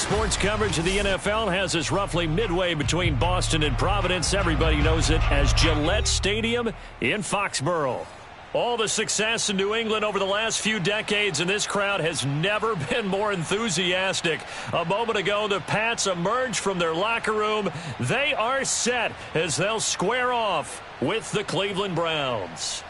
sports coverage of the NFL has us roughly midway between Boston and Providence. Everybody knows it as Gillette Stadium in Foxborough. All the success in New England over the last few decades, and this crowd has never been more enthusiastic. A moment ago, the Pats emerged from their locker room. They are set as they'll square off with the Cleveland Browns.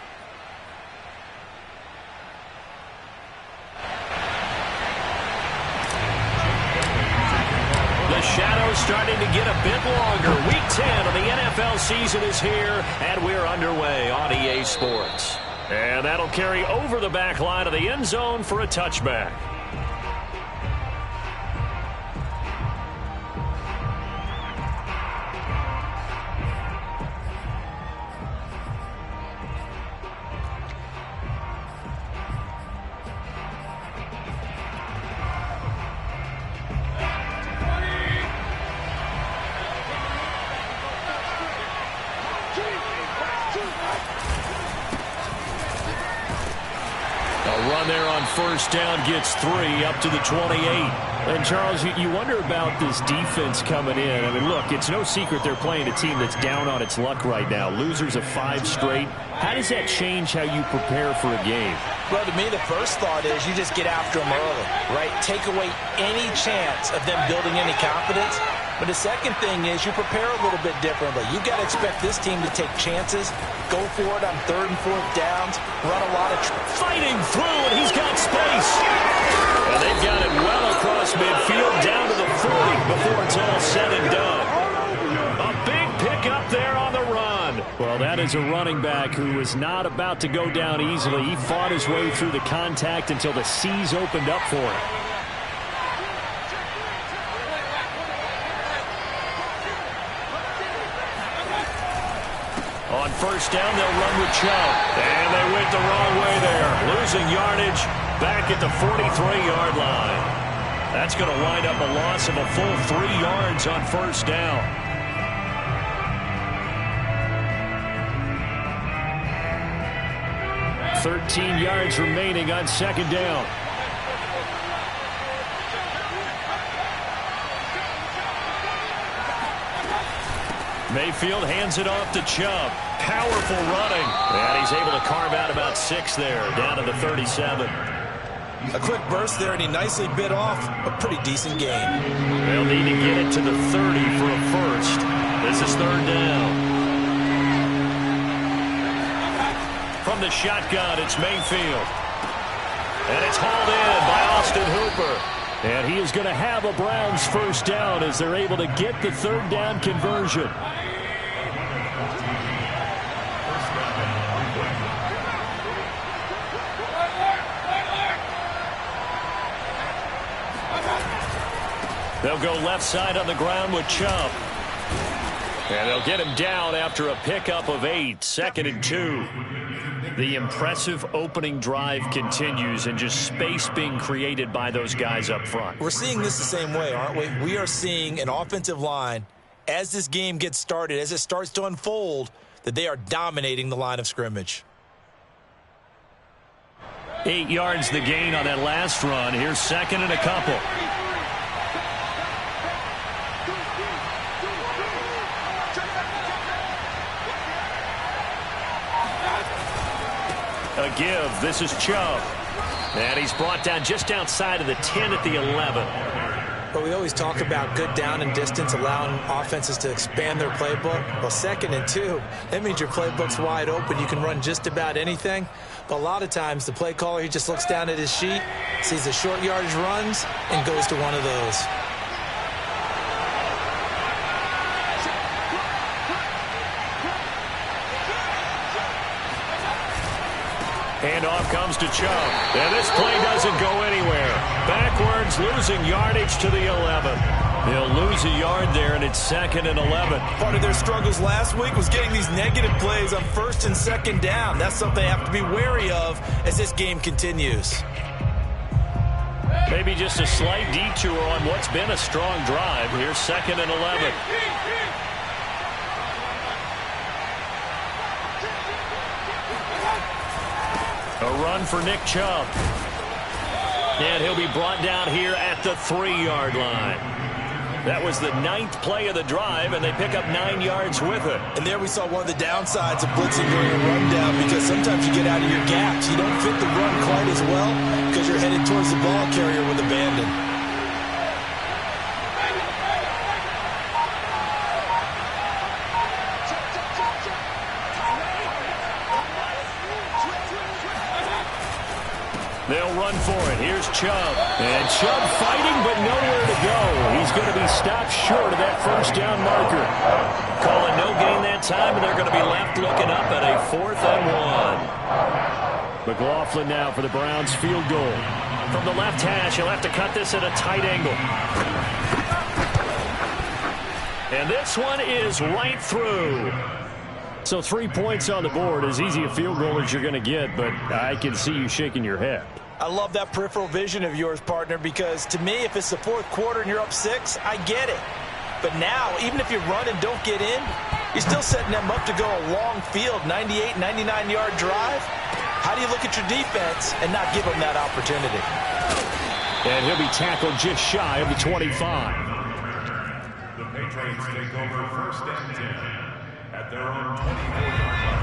The shadow's starting to get a bit longer. Week 10 of the NFL season is here, and we're underway on EA Sports. And that'll carry over the back line of the end zone for a touchback. There on first down gets 3 up to the 28. And Charles, you wonder about this defense coming in. I mean, look, it's no secret they're playing a team that's down on its luck right now. Losers of 5 straight. How does that change how you prepare for a game? Well, to me, the first thought is you just get after them early, right? Take away any chance of them building any confidence. But the second thing is you prepare a little bit differently. You've got to expect this team to take chances, go for it on 3rd and 4th downs, run a lot of... Fighting through, and he's got space. And they've got it well across midfield, down to the 40 before it's all said and done. A big pickup there on the run. Well, that is a running back who was not about to go down easily. He fought his way through the contact until the seas opened up for him. On first down, they'll run with Chubb. And they went the wrong way there. Losing yardage back at the 43-yard line. That's going to wind up a loss of a full 3 yards on first down. $13 yards remaining on second down. Mayfield hands it off to Chubb. Powerful running. And he's able to carve out about 6 there, down to the 37. A quick burst there, and he nicely bit off a pretty decent gain. They'll need to get it to the 30 for a first. This is 3rd down. From the shotgun, it's Mayfield. And it's hauled in by Austin Hooper. And he is going to have a Browns first down as they're able to get the 3rd down conversion. They'll go left side on the ground with Chubb. And they'll get him down after a pickup of 8, 2nd and 2. The impressive opening drive continues, and just space being created by those guys up front. We're seeing this the same way, aren't we? We are seeing an offensive line, as this game gets started, as it starts to unfold, that they are dominating the line of scrimmage. 8 yards the gain on that last run. Here's 2nd and a couple. A give. This is Chubb. And he's brought down just outside of the 10 at the 11. But we always talk about good down and distance, allowing offenses to expand their playbook. Well, 2nd and 2, that means your playbook's wide open. You can run just about anything. But a lot of times, the play caller, he just looks down at his sheet, sees the short yardage runs, and goes to one of those. Handoff comes to Chubb. And this play doesn't go anywhere. Backwards, losing yardage to the 11. He'll lose a yard there, and it's 2nd and 11. Part of their struggles last week was getting these negative plays on 1st and 2nd down. That's something they have to be wary of as this game continues. Maybe just a slight detour on what's been a strong drive. Here's 2nd and 11. A run for Nick Chubb. And he'll be brought down here at the 3-yard line. That was the 9th play of the drive, and they pick up 9 yards with it. And there we saw one of the downsides of blitzing during a rundown, because sometimes you get out of your gaps. You don't fit the run quite as well because you're headed towards the ball carrier with abandon. They'll run for it. Here's Chubb. And Chubb fighting, but nowhere to go. He's going to be stopped short of that first down marker. Calling no gain that time, and they're going to be left looking up at a 4th and 1. McLaughlin now for the Browns field goal. From the left hash, he'll have to cut this at a tight angle. And this one is right through. So 3 points on the board, as easy a field goal as you're going to get, but I can see you shaking your head. I love that peripheral vision of yours, partner, because to me, if it's the 4th quarter and you're up 6, I get it. But now, even if you run and don't get in, you're still setting them up to go a long field, 98, 99-yard drive. How do you look at your defense and not give them that opportunity? And he'll be tackled just shy of the 25. The Patriots take over 1st and 10 at their own 24-yard line.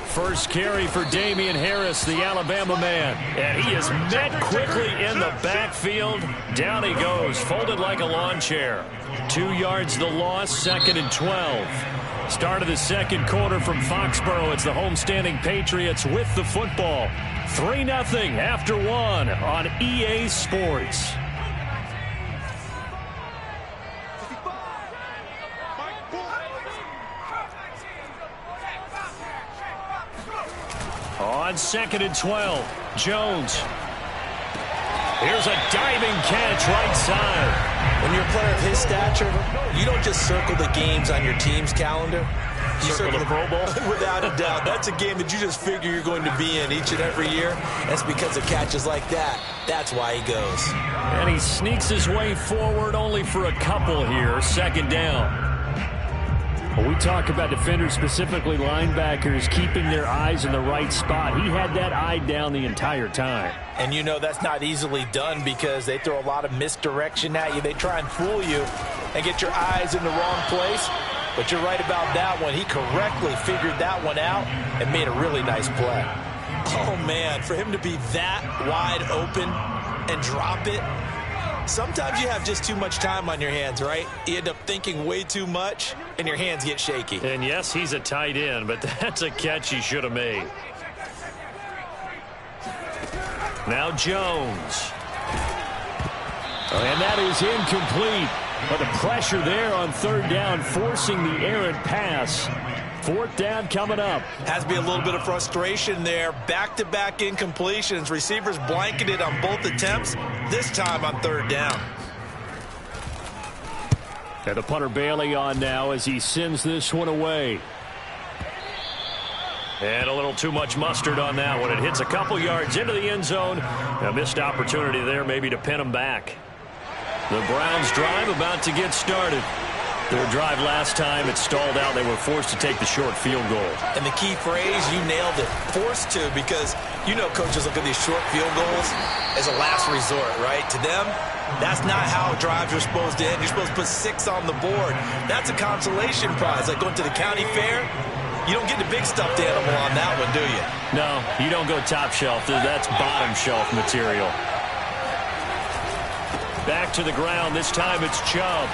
First carry for Damian Harris, the Alabama man. And he is met quickly in the backfield. Down he goes, folded like a lawn chair. 2 yards the loss, 2nd and 12. Start of the second quarter from Foxborough. It's the homestanding Patriots with the football. 3-0 after 1 on EA Sports. On 2nd and 12, Jones. Here's a diving catch right side. When you're a player of his stature, you don't just circle the games on your team's calendar. You circle the Pro Bowl? Without a doubt. That's a game that you just figure you're going to be in each and every year. That's because of catches like that. That's why he goes. And he sneaks his way forward only for a couple here. 2nd down. When we talk about defenders, specifically linebackers, keeping their eyes in the right spot, he had that eye down the entire time. And you know that's not easily done because they throw a lot of misdirection at you. They try and fool you and get your eyes in the wrong place. But you're right about that one. He correctly figured that one out and made a really nice play. Oh, man, for him to be that wide open and drop it. Sometimes you have just too much time on your hands, right? You end up thinking way too much, and your hands get shaky. And yes, he's a tight end, but that's a catch he should have made. Now Jones. And that is incomplete. But the pressure there on 3rd down, forcing the errant pass. 4th down coming up. Has to be a little bit of frustration there. Back-to-back incompletions. Receivers blanketed on both attempts, this time on 3rd down. And the punter Bailey on now as he sends this one away. And a little too much mustard on that one. It hits a couple yards into the end zone. A missed opportunity there maybe to pin him back. The Browns drive about to get started. Their drive last time, it stalled out. They were forced to take the short field goal. And the key phrase, you nailed it, forced to, because you know coaches look at these short field goals as a last resort, right? To them, that's not how drives are supposed to end. You're supposed to put 6 on the board. That's a consolation prize, like going to the county fair. You don't get the big stuffed animal on that one, do you? No, you don't go top shelf. That's bottom shelf material. Back to the ground. This time it's Chubb.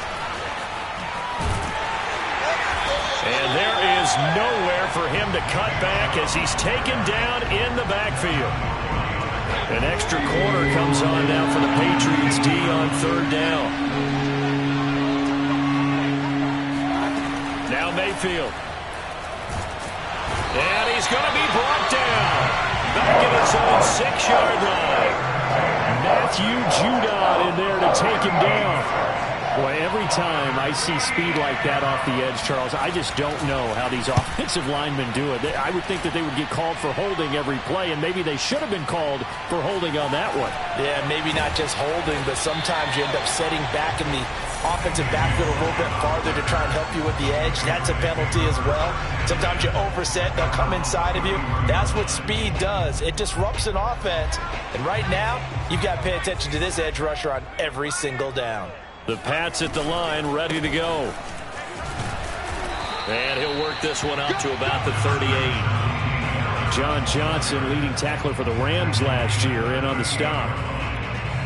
And there is nowhere for him to cut back as he's taken down in the backfield. An extra corner comes on now for the Patriots D on 3rd down. Now Mayfield. And he's going to be brought down. Back at his own 6-yard line. Matthew Judon in there to take him down. Boy, every time I see speed like that off the edge, Charles, I just don't know how these offensive linemen do it. I would think that they would get called for holding every play, and maybe they should have been called for holding on that one. Yeah, maybe not just holding, but sometimes you end up setting back in the offensive backfield a little bit farther to try and help you with the edge. That's a penalty as well. Sometimes you overset, they'll come inside of you. That's what speed does. It disrupts an offense. And right now, you've got to pay attention to this edge rusher on every single down. The Pats at the line, ready to go. And he'll work this one out to about the 38. John Johnson, leading tackler for the Rams last year, in on the stop.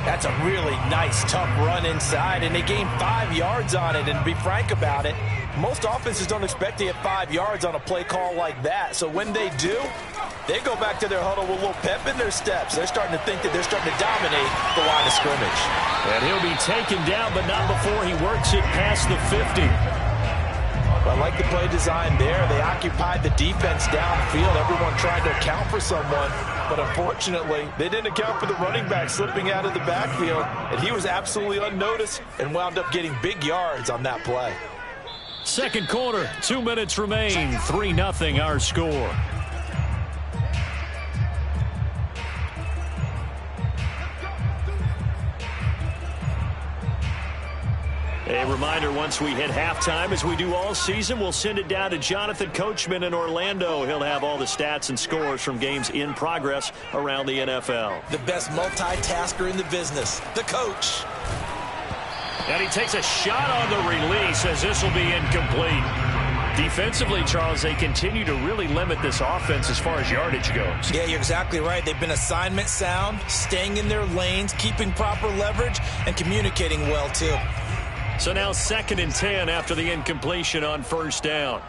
That's a really nice, tough run inside, and they gained 5 yards on it. And to be frank about it, most offenses don't expect to get 5 yards on a play call like that. So when they do, they go back to their huddle with a little pep in their steps. They're starting to think that they're starting to dominate the line of scrimmage. And he'll be taken down, but not before he works it past the 50. I like the play design there. They occupied the defense downfield. Everyone tried to account for someone, but unfortunately, they didn't account for the running back slipping out of the backfield, and he was absolutely unnoticed and wound up getting big yards on that play. Second quarter, 2 minutes remain, 3-0 our score. A reminder, once we hit halftime, as we do all season, we'll send it down to Jonathan Coachman in Orlando. He'll have all the stats and scores from games in progress around the NFL. The best multitasker in the business, the coach. And he takes a shot on the release as this will be incomplete. Defensively, Charles, they continue to really limit this offense as far as yardage goes. Yeah, you're exactly right. They've been assignment sound, staying in their lanes, keeping proper leverage, and communicating well, too. So now 2nd and 10 after the incompletion on first down.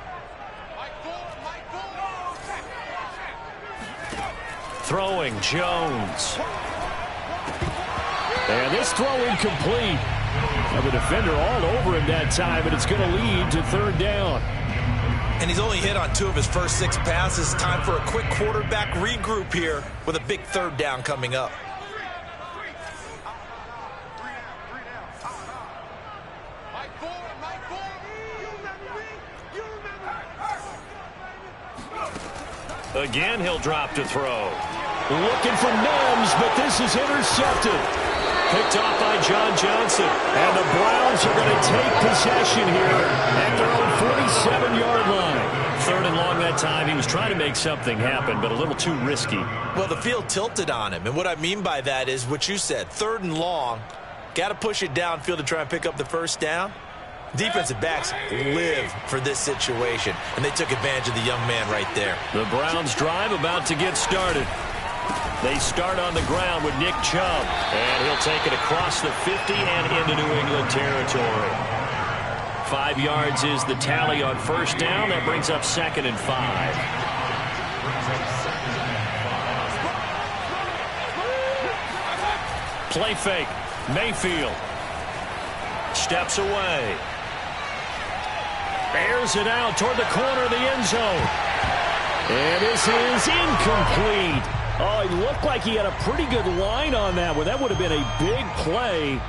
Throwing, Jones. And this throw incomplete. The defender all over him that time, and it's going to lead to 3rd down. And he's only hit on 2 of his first 6 passes. Time for a quick quarterback regroup here with a big 3rd down coming up. Again, he'll drop to throw. Looking for Mims, but this is intercepted. Picked off by John Johnson. And the Browns are going to take possession here at their own 47-yard line. 3rd and long that time. He was trying to make something happen, but a little too risky. Well, the field tilted on him. And what I mean by that is what you said. 3rd and long. Got to push it downfield to try and pick up the first down. Defensive backs live for this situation, and they took advantage of the young man right there. The Browns drive about to get started. They start on the ground with Nick Chubb, and he'll take it across the 50 and into New England territory. 5 yards is the tally on first down. That brings up 2nd and 5. Play fake. Mayfield steps away. Airs it out toward the corner of the end zone. And this is incomplete. Oh, it looked like he had a pretty good line on that one. That would have been a big play,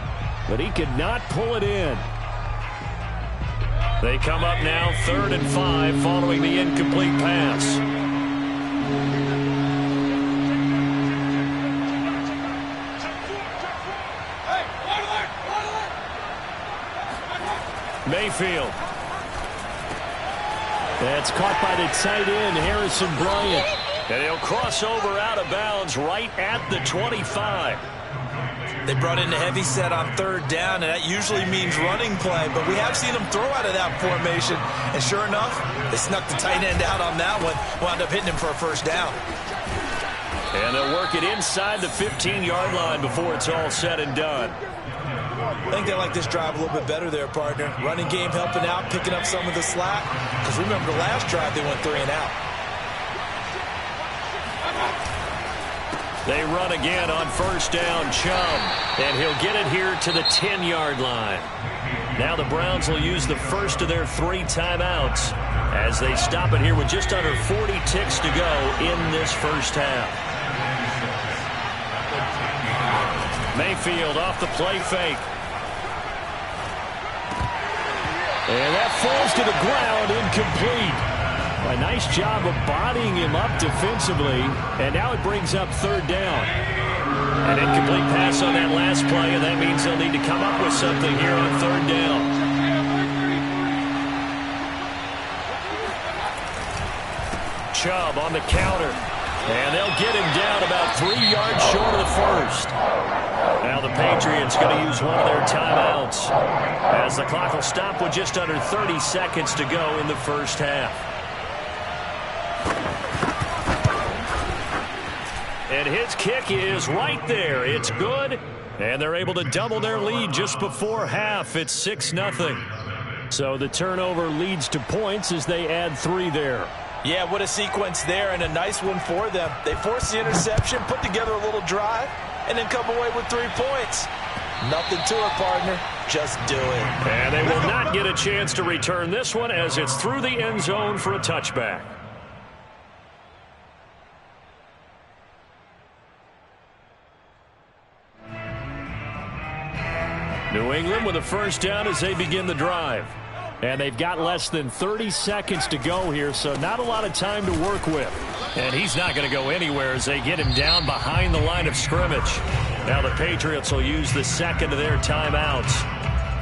but he could not pull it in. They come up now 3rd and 5 following the incomplete pass. Mayfield. That's caught by the tight end, Harrison Bryant. And he'll cross over out of bounds right at the 25. They brought in a heavy set on 3rd down, and that usually means running play, but we have seen them throw out of that formation. And sure enough, they snuck the tight end out on that one, wound up hitting him for a first down. And they'll work it inside the 15-yard line before it's all said and done. I think they like this drive a little bit better there, partner. Running game helping out, picking up some of the slack. Because remember, the last drive they went 3 and out. They run again on first down, Chubb. And he'll get it here to the 10-yard line. Now the Browns will use the first of their 3 timeouts as they stop it here with just under 40 ticks to go in this first half. Mayfield off the play fake. And that falls to the ground, incomplete. A nice job of bodying him up defensively, and now it brings up third down. An incomplete pass on that last play, and that means they'll need to come up with something here on third down. Chubb on the counter, and they'll get him down about 3 yards short of the first. Now the Patriots going to use one of their timeouts as the clock will stop with just under 30 seconds to go in the first half. And his kick is right there. It's good, and they're able to double their lead just before half. It's 6-0. So the turnover leads to points as they add 3 there. Yeah, what a sequence there, and a nice one for them. They force the interception, put together a little drive, and then come away with 3 points. Nothing to it, partner. Just do it. And they will not get a chance to return this one as it's through the end zone for a touchback. New England with a first down as they begin the drive. And they've got less than 30 seconds to go here, so not a lot of time to work with. And he's not going to go anywhere as they get him down behind the line of scrimmage. Now the Patriots will use the second of their timeouts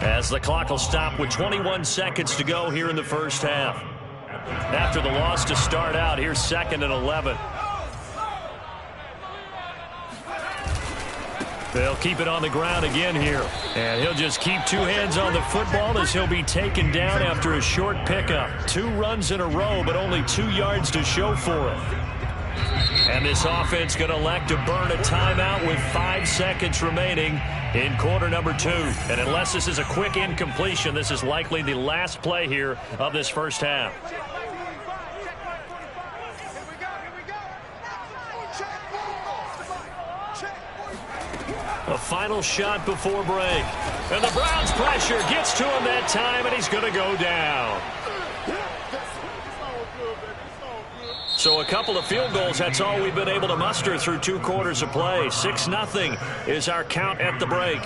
as the clock will stop with 21 seconds to go here in the first half. After the loss to start out, here's 2nd and 11. They'll keep it on the ground again here. And he'll just keep 2 hands on the football as he'll be taken down after a short pickup. 2 runs in a row, but only 2 yards to show for it. And this offense going to elect to burn a timeout with 5 seconds remaining in quarter number 2. And unless this is a quick incompletion, this is likely the last play here of this first half. A final shot before break. And the Browns' pressure gets to him that time, and he's going to go down. So a couple of field goals, that's all we've been able to muster through 2 quarters of play. 6-0 is our count at the break.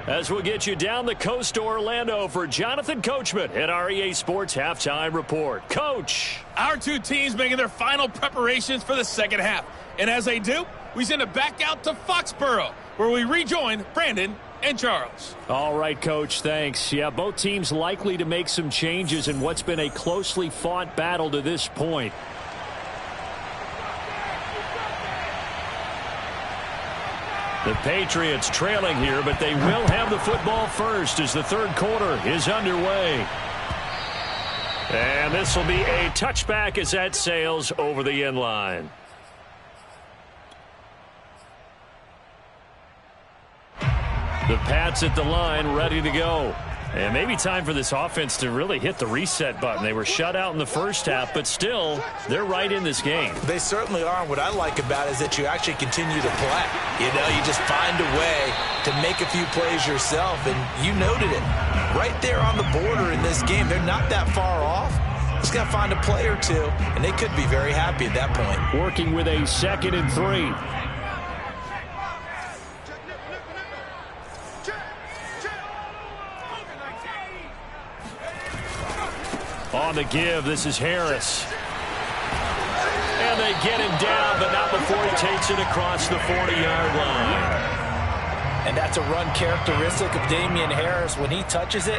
As we'll get you down the coast to Orlando for Jonathan Coachman at our EA Sports Halftime Report. Coach. Our 2 teams making their final preparations for the second half. And as they do, we send it back out to Foxborough, where we rejoin Brandon and Charles. All right, Coach, thanks. Yeah, both teams likely to make some changes in what's been a closely fought battle to this point. The Patriots trailing here, but they will have the football first as the third quarter is underway. And this will be a touchback as that sails over the end line. The Pats at the line, ready to go. And maybe time for this offense to really hit the reset button. They were shut out in the first half, but still, they're right in this game. They certainly are. What I like about it is that you actually continue to play. You know, you just find a way to make a few plays yourself, and you noted it. Right there on the border in this game, they're not that far off. Just got to find a play or 2, and they could be very happy at that point. Working with a 2nd and 3. On the give, this is Harris. And they get him down, but not before he takes it across the 40-yard line. And that's a run characteristic of Damian Harris. When he touches it,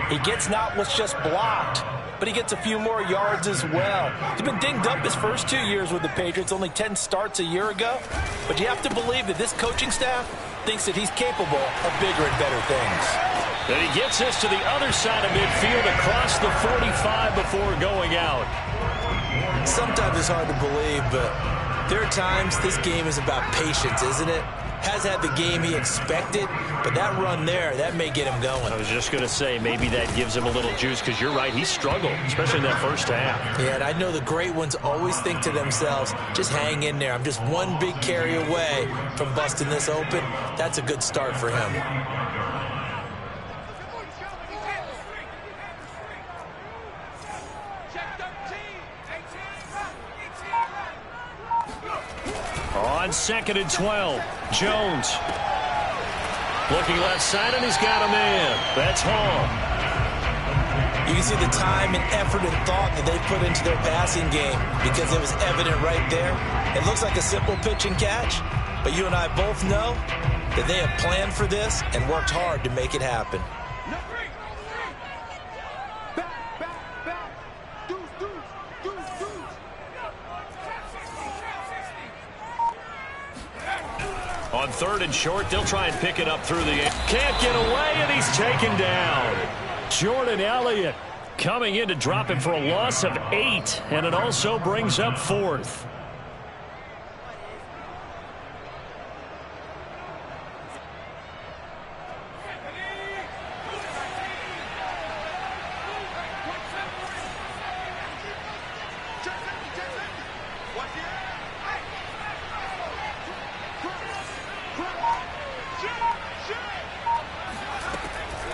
he gets not what's just blocked, but he gets a few more yards as well. He's been dinged up his first 2 years with the Patriots, only 10 starts a year ago. But you have to believe that this coaching staff thinks that he's capable of bigger and better things. And he gets this to the other side of midfield across the 45 before going out. Sometimes it's hard to believe, but there are times this game is about patience, isn't it? Has had the game he expected, but that run there, that may get him going. I was just going to say, maybe that gives him a little juice, because you're right, he struggled, especially in that first half. Yeah, and I know the great ones always think to themselves, just hang in there. I'm just one big carry away from busting this open. That's a good start for him. On 2nd and 12, Jones. Looking left side, and he's got a man. That's Hall. You can see the time and effort and thought that they put into their passing game because it was evident right there. It looks like a simple pitch and catch, but you and I both know that they have planned for this and worked hard to make it happen. On 3rd and short, they'll try and pick it up through the air. Can't get away, and he's taken down. Jordan Elliott coming in to drop him for a loss of 8, and it also brings up 4th.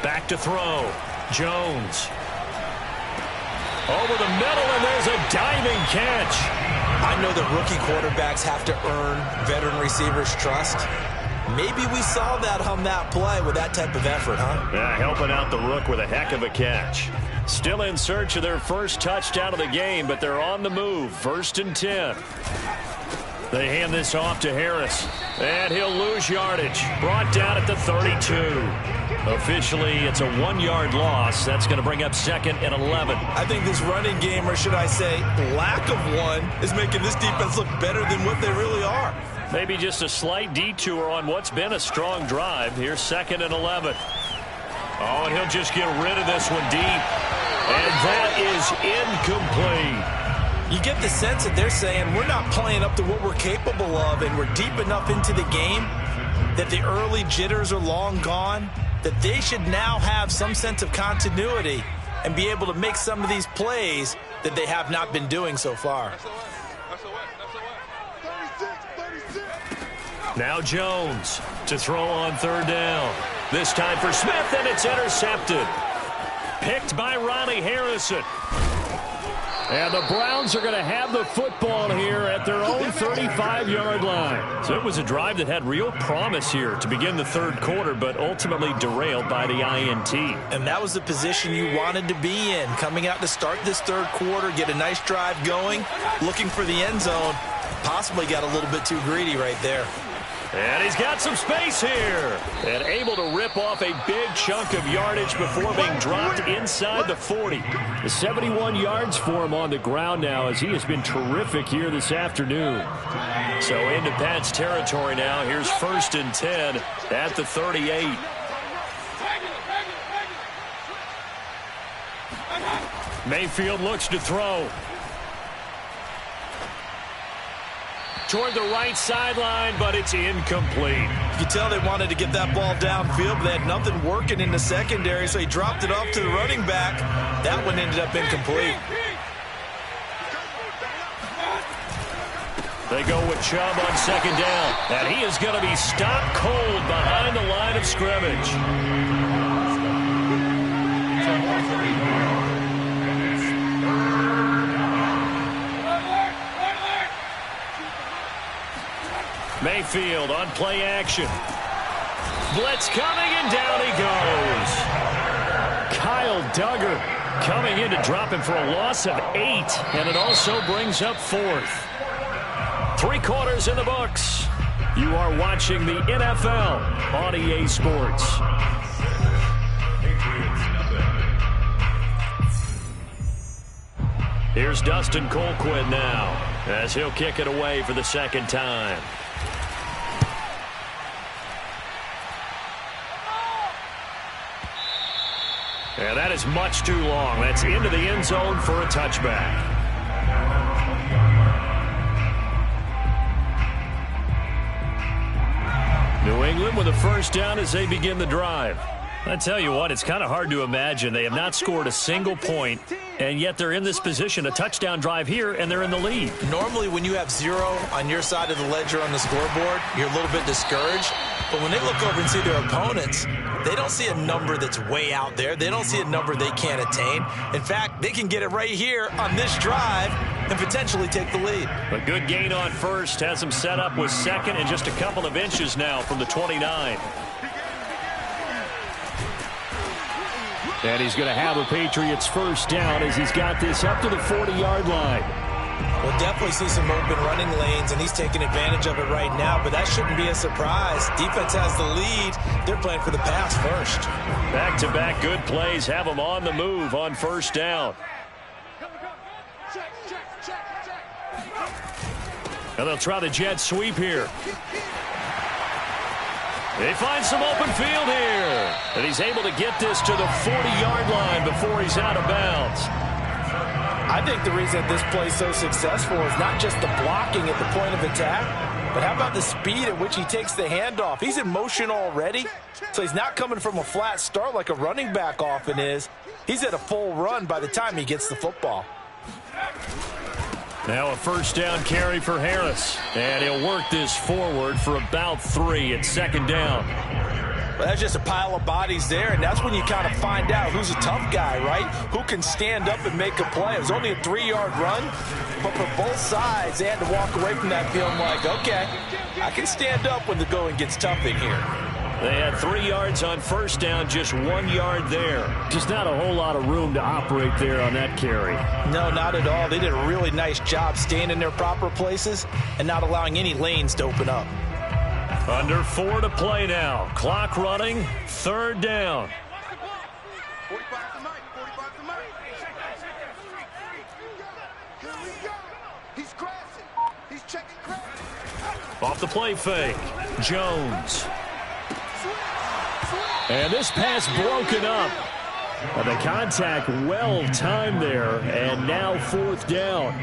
Back to throw. Jones. Over the middle, and there's a diving catch. I know that rookie quarterbacks have to earn veteran receivers' trust. Maybe we saw that on that play with that type of effort, huh? Yeah, helping out the rook with a heck of a catch. Still in search of their first touchdown of the game, but they're on the move. 1st and 10. They hand this off to Harris, and he'll lose yardage. Brought down at the 32. Officially, it's a 1-yard loss. That's going to bring up 2nd and 11. I think this running game, or should I say lack of one, is making this defense look better than what they really are. Maybe just a slight detour on what's been a strong drive. Here's 2nd and 11. Oh, and he'll just get rid of this one deep. And that is incomplete. You get the sense that they're saying we're not playing up to what we're capable of, and we're deep enough into the game that the early jitters are long gone, that they should now have some sense of continuity and be able to make some of these plays that they have not been doing so far. Now Jones to throw on 3rd down. This time for Smith, and it's intercepted. Picked by Ronnie Harrison. And the Browns are going to have the football here at their own 35-yard line. So it was a drive that had real promise here to begin the 3rd quarter, but ultimately derailed by the INT. And that was the position you wanted to be in, coming out to start this 3rd quarter, get a nice drive going, looking for the end zone. Possibly got a little bit too greedy right there. And he's got some space here. And able to rip off a big chunk of yardage before being dropped inside the 40. The 71 yards for him on the ground now, as he has been terrific here this afternoon. So into Pat's territory now. Here's 1st and 10 at the 38. Mayfield looks to throw. Toward the right sideline, but it's incomplete. You can tell they wanted to get that ball downfield, but they had nothing working in the secondary, so he dropped it off to the running back. That one ended up incomplete. They go with Chubb on 2nd down, and he is going to be stopped cold behind the line of scrimmage. Mayfield on play action. Blitz coming, and down he goes. Kyle Duggar coming in to drop him for a loss of 8, and it also brings up 4th. 3 quarters in the books. You are watching the NFL on EA Sports. Here's Dustin Colquitt now, as he'll kick it away for the 2nd time. And that is much too long. That's into the end zone for a touchback. New England with a 1st down as they begin the drive. I tell you what, it's kind of hard to imagine. They have not scored a single point, and yet they're in this position, a touchdown drive here, and they're in the lead. Normally, when you have 0 on your side of the ledger on the scoreboard, you're a little bit discouraged. But when they look over and see their opponents, they don't see a number that's way out there. They don't see a number they can't attain. In fact, they can get it right here on this drive and potentially take the lead. A good gain on 1st has them set up with 2nd and just a couple of inches now from the 29. And he's going to have a Patriots first down as he's got this up to the 40-yard line. We'll definitely see some open running lanes, and he's taking advantage of it right now, but that shouldn't be a surprise. Defense has the lead. They're playing for the pass first. Back-to-back good plays have them on the move on first down. And they'll try the jet sweep here. They find some open field here. And he's able to get this to the 40-yard line before he's out of bounds. I think the reason this play is so successful is not just the blocking at the point of attack, but how about the speed at which he takes the handoff? He's in motion already, so he's not coming from a flat start like a running back often is. He's at a full run by the time he gets the football. Now a first down carry for Harris. And he'll work this forward for about 3 at second down. Well, that's just a pile of bodies there, and that's when you kind of find out who's a tough guy, right? Who can stand up and make a play. It was only a 3-yard run, but for both sides, they had to walk away from that feeling like, okay, I can stand up when the going gets tough in here. They had 3 yards on first down, just 1 yard there. Just not a whole lot of room to operate there on that carry. No, not at all. They did a really nice job staying in their proper places and not allowing any lanes to open up. Under 4 to play now. Clock running, third down. Off the play fake, Jones. And this pass broken up. The contact well timed there, and now fourth down.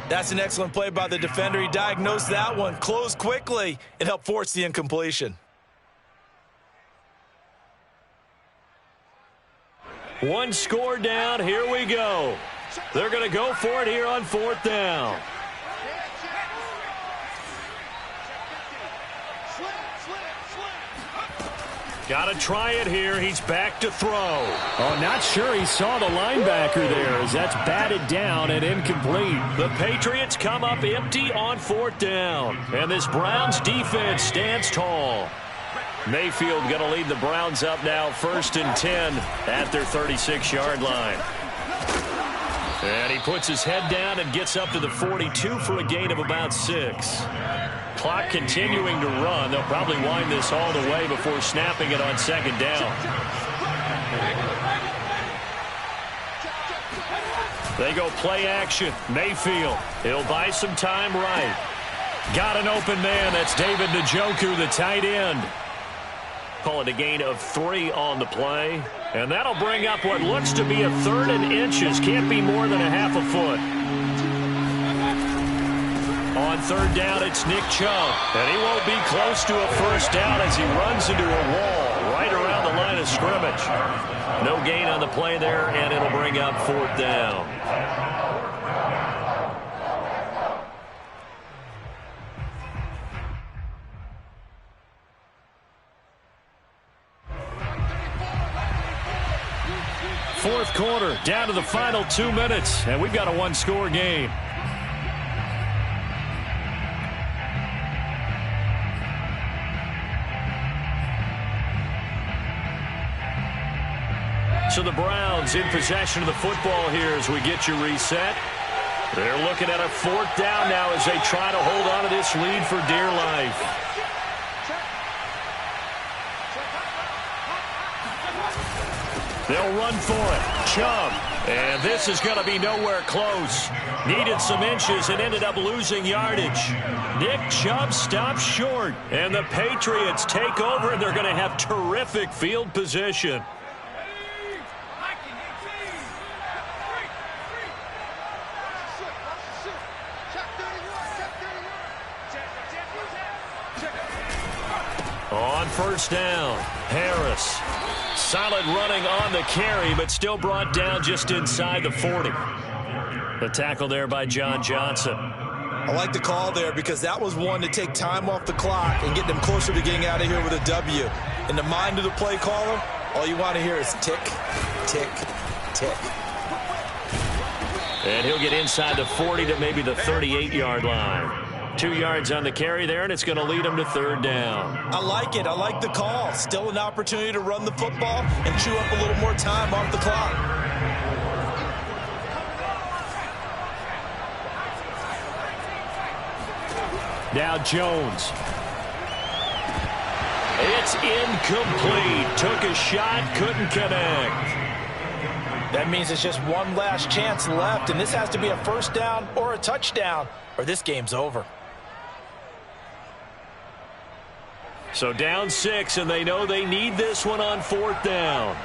That's an excellent play by the defender. He diagnosed that one, closed quickly, and helped force the incompletion. One score down, here we go. They're going to go for it here on fourth down. Got to try it here. He's back to throw. Oh, not sure he saw the linebacker there as that's batted down and incomplete. The Patriots come up empty on fourth down. And this Browns defense stands tall. Mayfield going to lead the Browns up now, 1st and 10 at their 36-yard line. And he puts his head down and gets up to the 42 for a gain of about 6. Clock continuing to run. They'll probably wind this all the way before snapping it on second down. They go play action. Mayfield. He'll buy some time right. Got an open man. That's David Njoku, the tight end. Call it a gain of 3 on the play. And that'll bring up what looks to be a 3rd and inches. Can't be more than a half a foot. On third down, it's Nick Chubb. And he won't be close to a first down as he runs into a wall right around the line of scrimmage. No gain on the play there, and it'll bring up fourth down. Fourth quarter, down to the final 2 minutes, and we've got a one-score game. So the Browns in possession of the football here as we get you reset. They're looking at a fourth down now as they try to hold on to this lead for dear life. They'll run for it. Chubb. And this is going to be nowhere close. Needed some inches and ended up losing yardage. Nick Chubb stops short. And the Patriots take over, and they're going to have terrific field position. On first down, Harris. Solid running on the carry, but still brought down just inside the 40. The tackle there by John Johnson. I like the call there because that was one to take time off the clock and get them closer to getting out of here with a W. In the mind of the play caller, all you want to hear is tick, tick, tick. And he'll get inside the 40 to maybe the 38-yard line. 2 yards on the carry there, and it's going to lead them to third down. I like it. I like the call. Still an opportunity to run the football and chew up a little more time off the clock. Now Jones. It's incomplete. Took a shot, couldn't connect. That means it's just one last chance left, and this has to be a first down or a touchdown, or this game's over. So down 6, and they know they need this one on fourth down.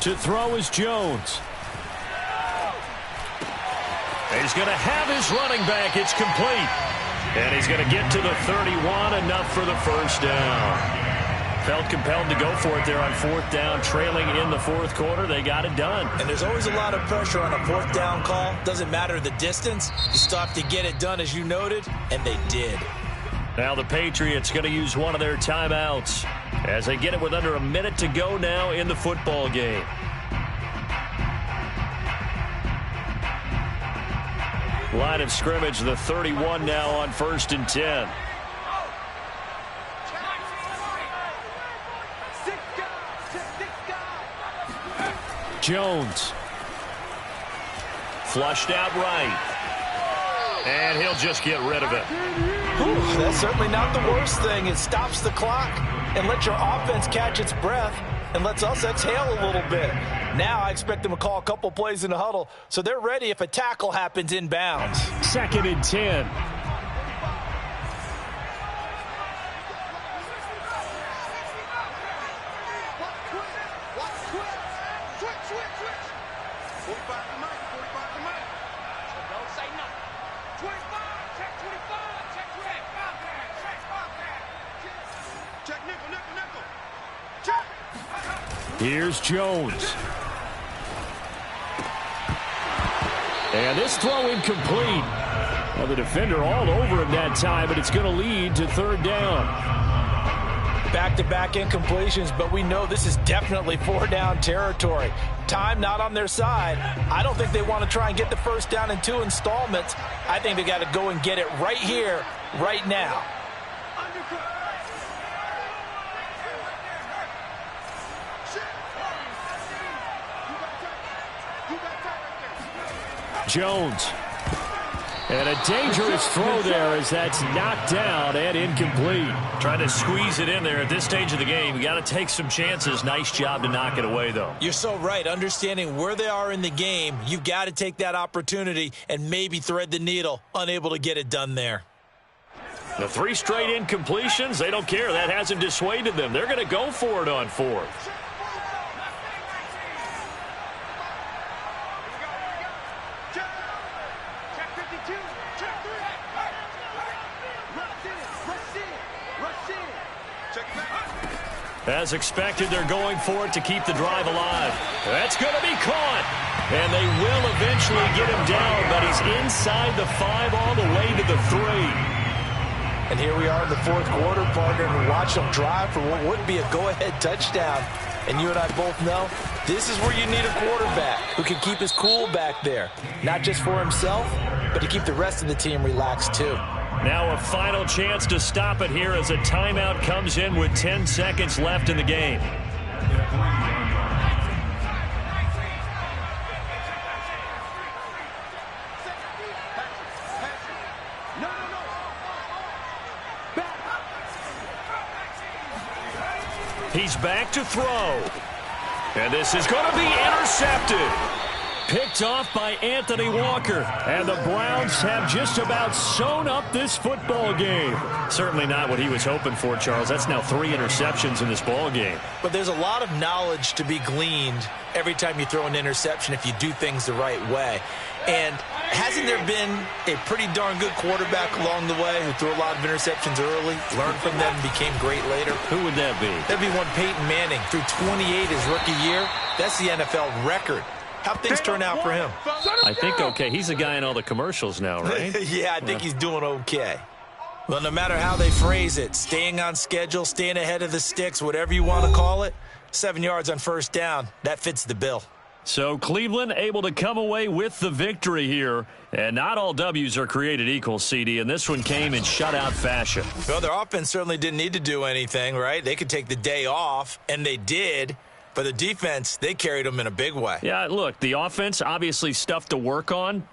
To throw is Jones. He's going to have his running back. It's complete. And he's going to get to the 31, enough for the first down. Felt compelled to go for it there on fourth down, trailing in the fourth quarter. They got it done. And there's always a lot of pressure on a fourth down call. Doesn't matter the distance. You still have to get it done, as you noted, and they did. Now the Patriots going to use one of their timeouts as they get it with under a minute to go now in the football game. Line of scrimmage, the 31 now on 1st and 10. Jones. Flushed out right. And he'll just get rid of it. Whew, that's certainly not the worst thing. It stops the clock and lets your offense catch its breath and lets us exhale a little bit. Now I expect them to call a couple plays in the huddle so they're ready if a tackle happens inbounds. 2nd and 10. Here's Jones. And this throw incomplete. Well, the defender all over him that time, but it's going to lead to third down. Back-to-back incompletions, but we know this is definitely four-down territory. Time not on their side. I don't think they want to try and get the first down in 2 installments. I think they got to go and get it right here, right now. Jones. And a dangerous throw there as that's knocked down and incomplete. Trying to squeeze it in there at this stage of the game. You got to take some chances. Nice job to knock it away, though. You're so right. Understanding where they are in the game, you've got to take that opportunity and maybe thread the needle. Unable to get it done there. The 3 straight incompletions, they don't care. That hasn't dissuaded them. They're going to go for it on fourth. As expected, they're going for it to keep the drive alive. That's going to be caught. And they will eventually get him down, but he's inside the 5 all the way to the 3. And here we are in the fourth quarter, partner, and watch them drive for what would be a go-ahead touchdown. And you and I both know this is where you need a quarterback who can keep his cool back there. Not just for himself, but to keep the rest of the team relaxed too. Now a final chance to stop it here as a timeout comes in with 10 seconds left in the game. He's back to throw. And this is going to be intercepted. Picked off by Anthony Walker. And the Browns have just about sewn up this football game. Certainly not what he was hoping for, Charles. That's now 3 interceptions in this ball game. But there's a lot of knowledge to be gleaned every time you throw an interception if you do things the right way. And hasn't there been a pretty darn good quarterback along the way who threw a lot of interceptions early, learned from them, and became great later? Who would that be? That'd be one Peyton Manning. Threw 28 his rookie year. That's the NFL record. How'd things turn out for him? I think okay. He's the guy in all the commercials now, right? Yeah, I think he's doing okay. Well, no matter how they phrase it, staying on schedule, staying ahead of the sticks, whatever you want to call it, 7 yards on first down, that fits the bill. So Cleveland able to come away with the victory here. And not all W's are created equal, CD, and this one came in shutout fashion. Well, their offense certainly didn't need to do anything, right? They could take the day off, and they did. But the defense, they carried them in a big way. Yeah, look, the offense, obviously stuff to work on,